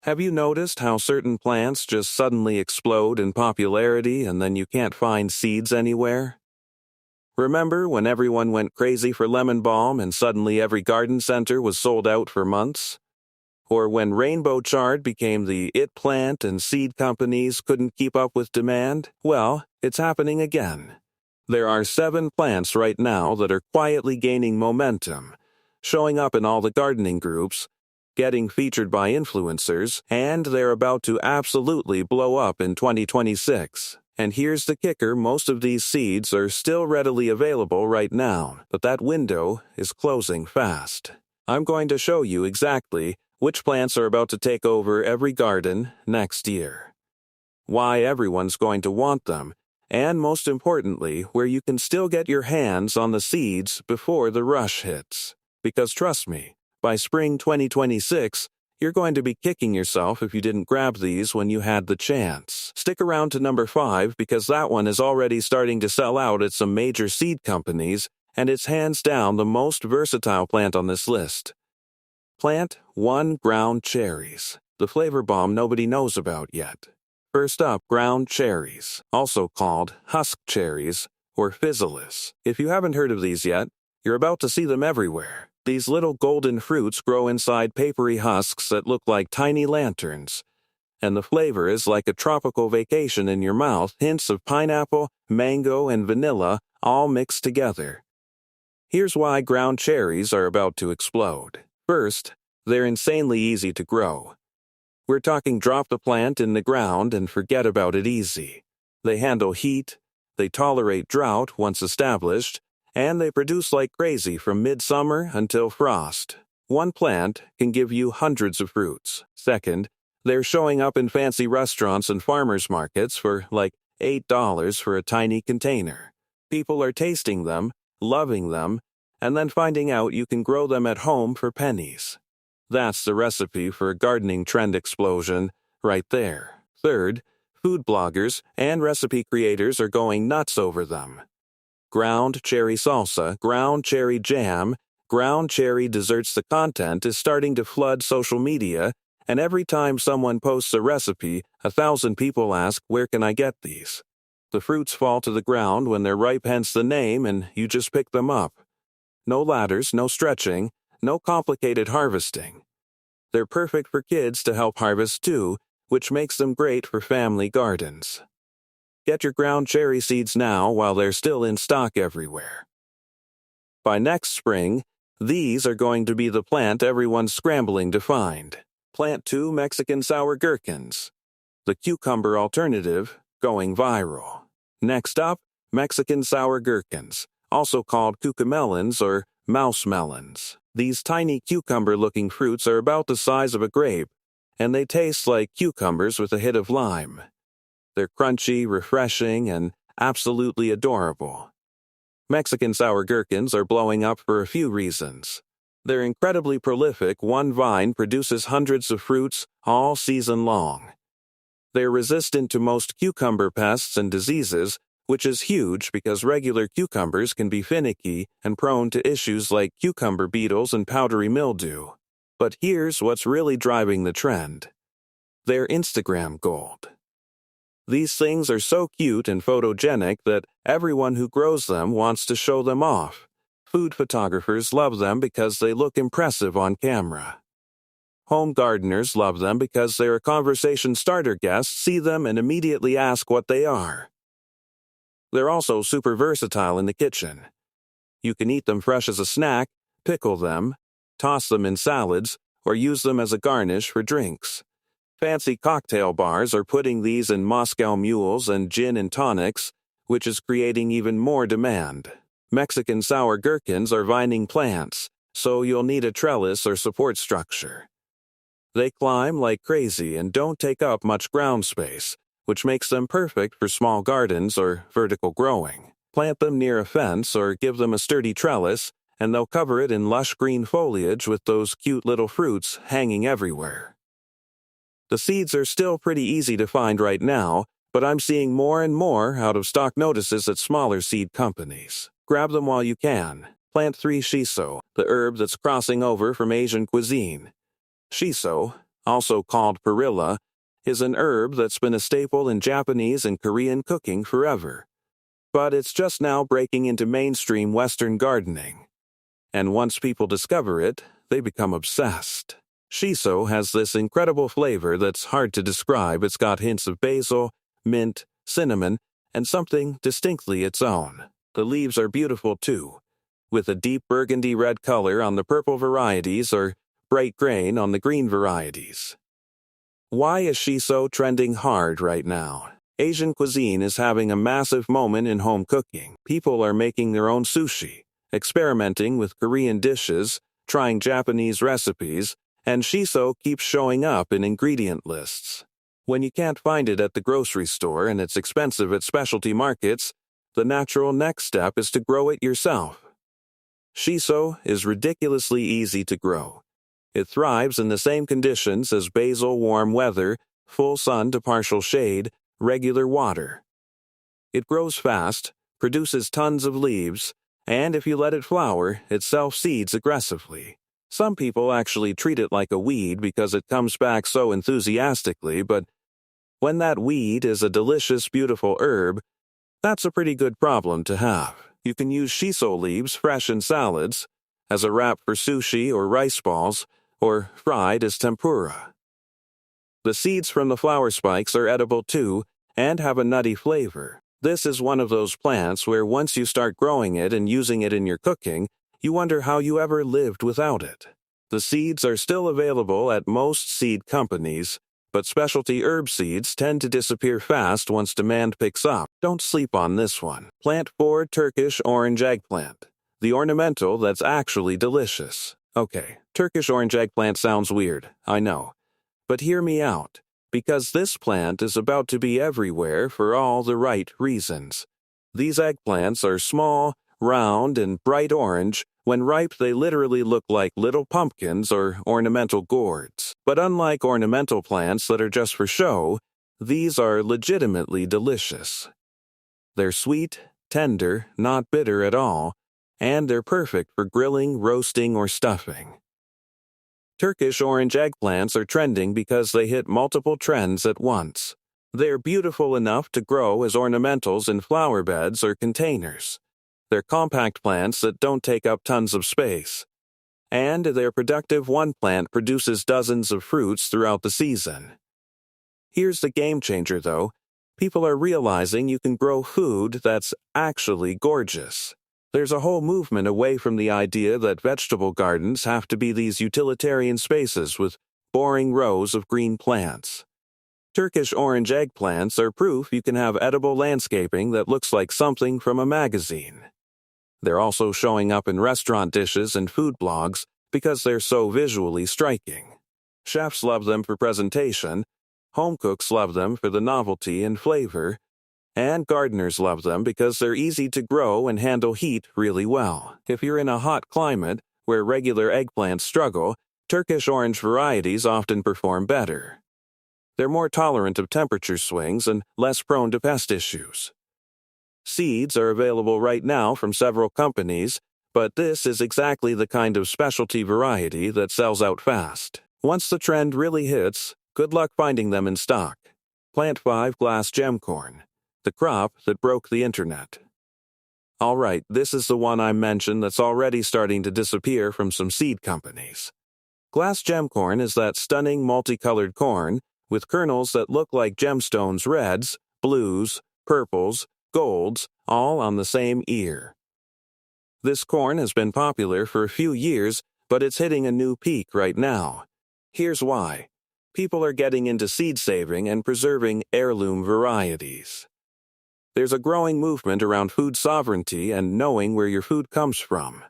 Have you noticed how certain plants just suddenly explode in popularity and then you can't find seeds anywhere? Remember when everyone went crazy for lemon balm and suddenly every garden center was sold out for months? Or when rainbow chard became the it plant and seed companies couldn't keep up with demand? Well, it's happening again. There are 7 plants right now that are quietly gaining momentum, showing up in all the gardening groups, getting featured by influencers, and they're about to absolutely blow up in 2026. And here's the kicker, most of these seeds are still readily available right now, but that window is closing fast. I'm going to show you exactly which plants are about to take over every garden next year, why everyone's going to want them, and most importantly, where you can still get your hands on the seeds before the rush hits. Because trust me, by spring 2026, you're going to be kicking yourself if you didn't grab these when you had the chance. Stick around to number 5 because that one is already starting to sell out at some major seed companies, and it's hands down the most versatile plant on this list. Plant 1 ground cherries, the flavor bomb nobody knows about yet. First up, ground cherries, also called husk cherries or physalis. If you haven't heard of these yet, you're about to see them everywhere. These little golden fruits grow inside papery husks that look like tiny lanterns, and the flavor is like a tropical vacation in your mouth, hints of pineapple, mango, and vanilla all mixed together. Here's why ground cherries are about to explode. First, they're insanely easy to grow. We're talking drop the plant in the ground and forget about it easy. They handle heat, they tolerate drought once established, and they produce like crazy from midsummer until frost. One plant can give you hundreds of fruits. Second, they're showing up in fancy restaurants and farmers markets for like $8 for a tiny container. People are tasting them, loving them, and then finding out you can grow them at home for pennies. That's the recipe for a gardening trend explosion right there. Third, food bloggers and recipe creators are going nuts over them. Ground cherry salsa, ground cherry jam, ground cherry desserts. The content is starting to flood social media, and every time someone posts a recipe, 1,000 people ask, where can I get these? The fruits fall to the ground when they're ripe, hence the name, and you just pick them up. No ladders, no stretching, no complicated harvesting. They're perfect for kids to help harvest too, which makes them great for family gardens. Get your ground cherry seeds now while they're still in stock everywhere. By next spring, these are going to be the plant everyone's scrambling to find. Plant 2 Mexican sour gherkins, the cucumber alternative, going viral. Next up, Mexican sour gherkins, also called cucamelons or mouse melons. These tiny cucumber-looking fruits are about the size of a grape, and they taste like cucumbers with a hit of lime. They're crunchy, refreshing, and absolutely adorable. Mexican sour gherkins are blowing up for a few reasons. They're incredibly prolific. One vine produces hundreds of fruits all season long. They're resistant to most cucumber pests and diseases, which is huge because regular cucumbers can be finicky and prone to issues like cucumber beetles and powdery mildew. But here's what's really driving the trend. They're Instagram gold. These things are so cute and photogenic that everyone who grows them wants to show them off. Food photographers love them because they look impressive on camera. Home gardeners love them because they're a conversation starter. Guests see them and immediately ask what they are. They're also super versatile in the kitchen. You can eat them fresh as a snack, pickle them, toss them in salads, or use them as a garnish for drinks. Fancy cocktail bars are putting these in Moscow mules and gin and tonics, which is creating even more demand. Mexican sour gherkins are vining plants, so you'll need a trellis or support structure. They climb like crazy and don't take up much ground space, which makes them perfect for small gardens or vertical growing. Plant them near a fence or give them a sturdy trellis, and they'll cover it in lush green foliage with those cute little fruits hanging everywhere. The seeds are still pretty easy to find right now, but I'm seeing more and more out-of-stock notices at smaller seed companies. Grab them while you can. Plant 3 shiso, the herb that's crossing over from Asian cuisine. Shiso, also called perilla, is an herb that's been a staple in Japanese and Korean cooking forever. But it's just now breaking into mainstream Western gardening. And once people discover it, they become obsessed. Shiso has this incredible flavor that's hard to describe. It's got hints of basil, mint, cinnamon, and something distinctly its own. The leaves are beautiful too, with a deep burgundy red color on the purple varieties or bright green on the green varieties. Why is shiso trending hard right now? Asian cuisine is having a massive moment in home cooking. People are making their own sushi, experimenting with Korean dishes, trying Japanese recipes, and shiso keeps showing up in ingredient lists. When you can't find it at the grocery store and it's expensive at specialty markets, the natural next step is to grow it yourself. Shiso is ridiculously easy to grow. It thrives in the same conditions as basil: warm weather, full sun to partial shade, regular water. It grows fast, produces tons of leaves, and if you let it flower, it self-seeds aggressively. Some people actually treat it like a weed because it comes back so enthusiastically, but when that weed is a delicious, beautiful herb, that's a pretty good problem to have. You can use shiso leaves fresh in salads, as a wrap for sushi or rice balls, or fried as tempura. The seeds from the flower spikes are edible too, and have a nutty flavor. This is one of those plants where once you start growing it and using it in your cooking, you wonder how you ever lived without it. The seeds are still available at most seed companies, but specialty herb seeds tend to disappear fast once demand picks up. Don't sleep on this one. Plant 4 Turkish orange eggplant, the ornamental that's actually delicious. Okay, Turkish orange eggplant sounds weird, I know. But hear me out, because this plant is about to be everywhere for all the right reasons. These eggplants are small, round, and bright orange. When ripe, they literally look like little pumpkins or ornamental gourds. But unlike ornamental plants that are just for show, these are legitimately delicious. They're sweet, tender, not bitter at all, and they're perfect for grilling, roasting, or stuffing. Turkish orange eggplants are trending because they hit multiple trends at once. They're beautiful enough to grow as ornamentals in flower beds or containers. They're compact plants that don't take up tons of space. And they're productive. One plant produces dozens of fruits throughout the season. Here's the game changer though. People are realizing you can grow food that's actually gorgeous. There's a whole movement away from the idea that vegetable gardens have to be these utilitarian spaces with boring rows of green plants. Turkish orange eggplants are proof you can have edible landscaping that looks like something from a magazine. They're also showing up in restaurant dishes and food blogs because they're so visually striking. Chefs love them for presentation, home cooks love them for the novelty and flavor, and gardeners love them because they're easy to grow and handle heat really well. If you're in a hot climate where regular eggplants struggle, Turkish orange varieties often perform better. They're more tolerant of temperature swings and less prone to pest issues. Seeds are available right now from several companies, but this is exactly the kind of specialty variety that sells out fast. Once the trend really hits, good luck finding them in stock. Plant 5 glass gem corn, the crop that broke the internet. Alright, this is the one I mentioned that's already starting to disappear from some seed companies. Glass gem corn is that stunning multicolored corn with kernels that look like gemstones: reds, blues, purples, golds, all on the same ear. This corn has been popular for a few years, but it's hitting a new peak right now. Here's why. People are getting into seed saving and preserving heirloom varieties. There's a growing movement around food sovereignty and knowing where your food comes from.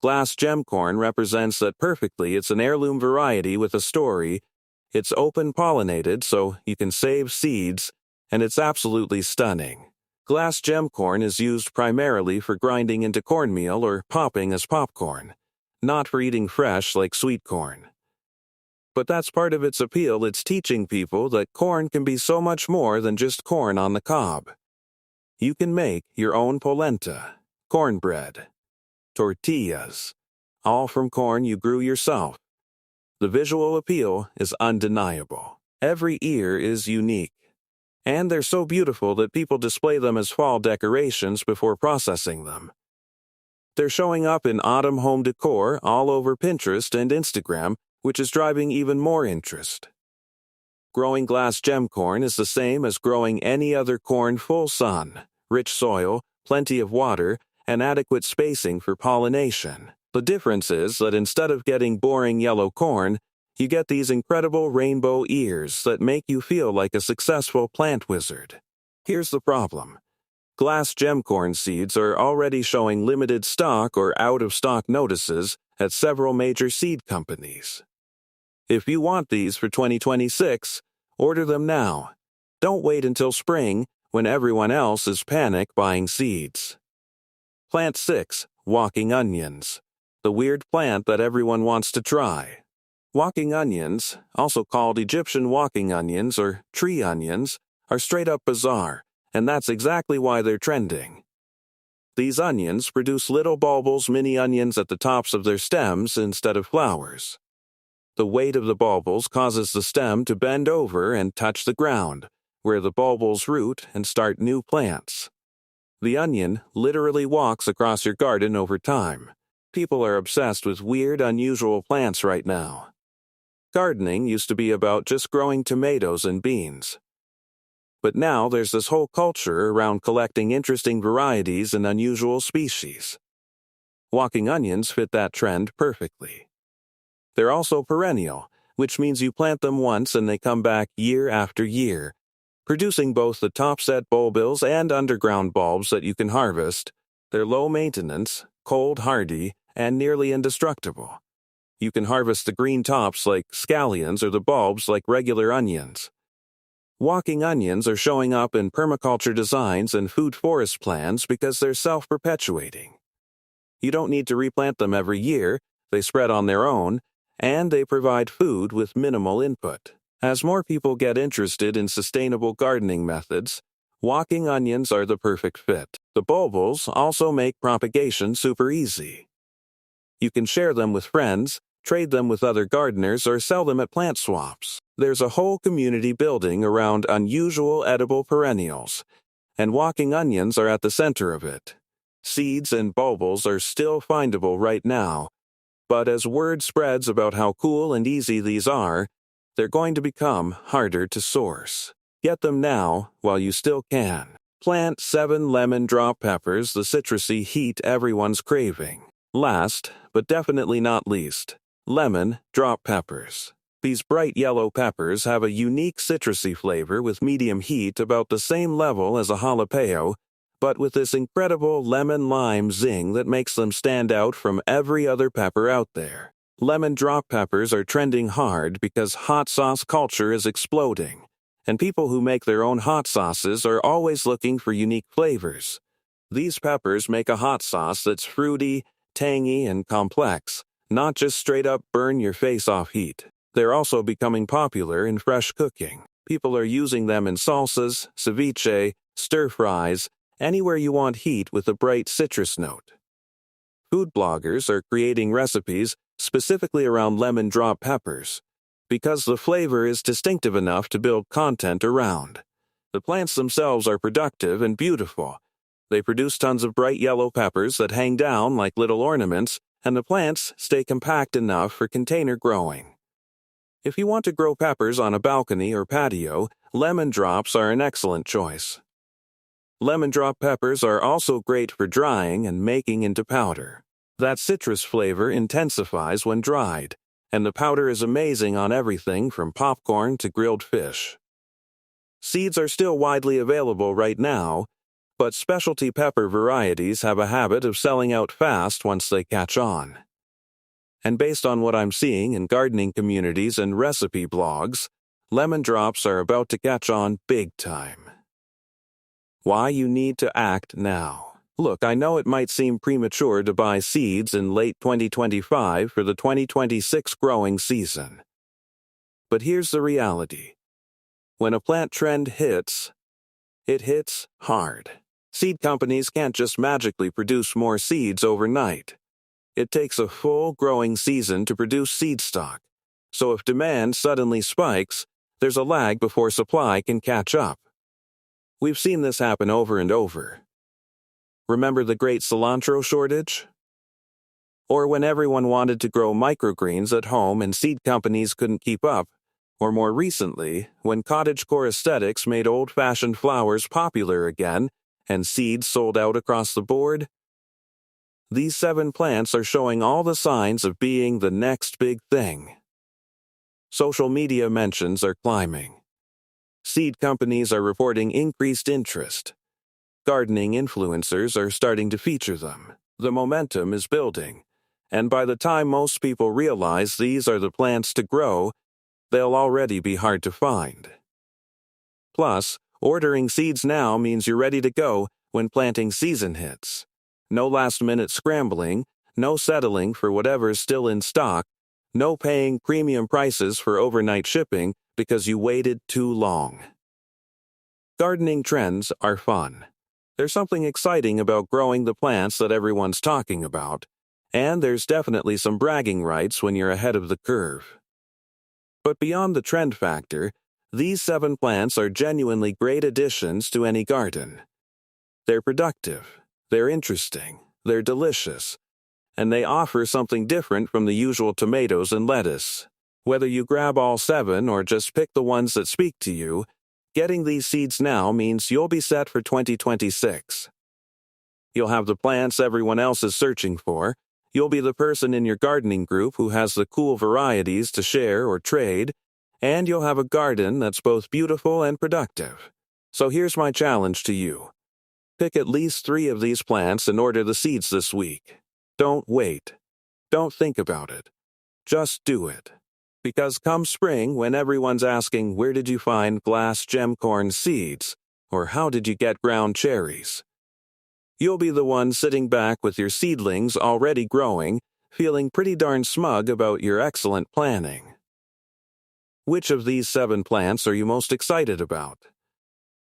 Glass gem corn represents that perfectly. It's an heirloom variety with a story. It's open pollinated so you can save seeds, and it's absolutely stunning. Glass gem corn is used primarily for grinding into cornmeal or popping as popcorn, not for eating fresh like sweet corn. But that's part of its appeal. It's teaching people that corn can be so much more than just corn on the cob. You can make your own polenta, cornbread, tortillas, all from corn you grew yourself. The visual appeal is undeniable. Every ear is unique, and they're so beautiful that people display them as fall decorations before processing them. They're showing up in autumn home decor all over Pinterest and Instagram, which is driving even more interest. Growing glass gem corn is the same as growing any other corn: full sun, rich soil, plenty of water, and adequate spacing for pollination. The difference is that instead of getting boring yellow corn, you get these incredible rainbow ears that make you feel like a successful plant wizard. Here's the problem. Glass gem corn seeds are already showing limited stock or out-of-stock notices at several major seed companies. If you want these for 2026, order them now. Don't wait until spring when everyone else is panic buying seeds. Plant 6. Walking onions. The weird plant that everyone wants to try. Walking onions, also called Egyptian walking onions or tree onions, are straight up bizarre, and that's exactly why they're trending. These onions produce little bulbous mini onions at the tops of their stems instead of flowers. The weight of the bulbils causes the stem to bend over and touch the ground, where the bulbils root and start new plants. The onion literally walks across your garden over time. People are obsessed with weird, unusual plants right now. Gardening used to be about just growing tomatoes and beans. But now there's this whole culture around collecting interesting varieties and unusual species. Walking onions fit that trend perfectly. They're also perennial, which means you plant them once and they come back year after year, producing both the topset bulbils and underground bulbs that you can harvest. They're low maintenance, cold hardy, and nearly indestructible. You can harvest the green tops like scallions or the bulbs like regular onions. Walking onions are showing up in permaculture designs and food forest plans because they're self-perpetuating. You don't need to replant them every year, they spread on their own, and they provide food with minimal input. As more people get interested in sustainable gardening methods, walking onions are the perfect fit. The bulbils also make propagation super easy. You can share them with friends, trade them with other gardeners, or sell them at plant swaps. There's a whole community building around unusual edible perennials, and walking onions are at the center of it. Seeds and bulbils are still findable right now, but as word spreads about how cool and easy these are, they're going to become harder to source. Get them now while you still can. Plant 7 lemon drop peppers, the citrusy heat everyone's craving. Last, but definitely not least, lemon drop peppers. These bright yellow peppers have a unique citrusy flavor with medium heat about the same level as a jalapeno, but with this incredible lemon-lime zing that makes them stand out from every other pepper out there. Lemon drop peppers are trending hard because hot sauce culture is exploding, and people who make their own hot sauces are always looking for unique flavors. These peppers make a hot sauce that's fruity, tangy, and complex, not just straight-up burn-your-face-off heat. They're also becoming popular in fresh cooking. People are using them in salsas, ceviche, stir-fries, anywhere you want heat with a bright citrus note. Food bloggers are creating recipes specifically around lemon drop peppers because the flavor is distinctive enough to build content around. The plants themselves are productive and beautiful. They produce tons of bright yellow peppers that hang down like little ornaments, and the plants stay compact enough for container growing. If you want to grow peppers on a balcony or patio, lemon drops are an excellent choice. Lemon drop peppers are also great for drying and making into powder. That citrus flavor intensifies when dried, and the powder is amazing on everything from popcorn to grilled fish. Seeds are still widely available right now, but specialty pepper varieties have a habit of selling out fast once they catch on. And based on what I'm seeing in gardening communities and recipe blogs, lemon drops are about to catch on big time. Why you need to act now. Look, I know it might seem premature to buy seeds in late 2025 for the 2026 growing season. But here's the reality. When a plant trend hits, it hits hard. Seed companies can't just magically produce more seeds overnight. It takes a full growing season to produce seed stock, So if demand suddenly spikes, there's a lag before supply can catch up. We've seen this happen over and over. Remember the great cilantro shortage? Or when everyone wanted to grow microgreens at home and seed companies couldn't keep up? Or more recently, when cottagecore aesthetics made old-fashioned flowers popular again and seeds sold out across the board? These 7 plants are showing all the signs of being the next big thing. Social media mentions are climbing. Seed companies are reporting increased interest. Gardening influencers are starting to feature them. The momentum is building. And by the time most people realize these are the plants to grow, they'll already be hard to find. Plus, ordering seeds now means you're ready to go when planting season hits. No last-minute scrambling, no settling for whatever's still in stock, no paying premium prices for overnight shipping because you waited too long. Gardening trends are fun. There's something exciting about growing the plants that everyone's talking about, and there's definitely some bragging rights when you're ahead of the curve. But beyond the trend factor, these 7 plants are genuinely great additions to any garden. They're productive, they're interesting, they're delicious, and they offer something different from the usual tomatoes and lettuce. Whether you grab all 7 or just pick the ones that speak to you, getting these seeds now means you'll be set for 2026. You'll have the plants everyone else is searching for. You'll be the person in your gardening group who has the cool varieties to share or trade, and you'll have a garden that's both beautiful and productive. So here's my challenge to you. Pick at least 3 of these plants and order the seeds this week. Don't wait. Don't think about it. Just do it. Because come spring, when everyone's asking, where did you find glass gemcorn seeds? Or how did you get ground cherries? You'll be the one sitting back with your seedlings already growing, feeling pretty darn smug about your excellent planning. Which of these 7 plants are you most excited about?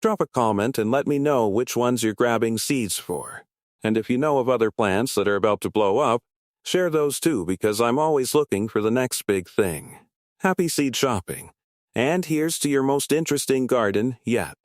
Drop a comment and let me know which ones you're grabbing seeds for. And if you know of other plants that are about to blow up, share those too, because I'm always looking for the next big thing. Happy seed shopping. And here's to your most interesting garden yet.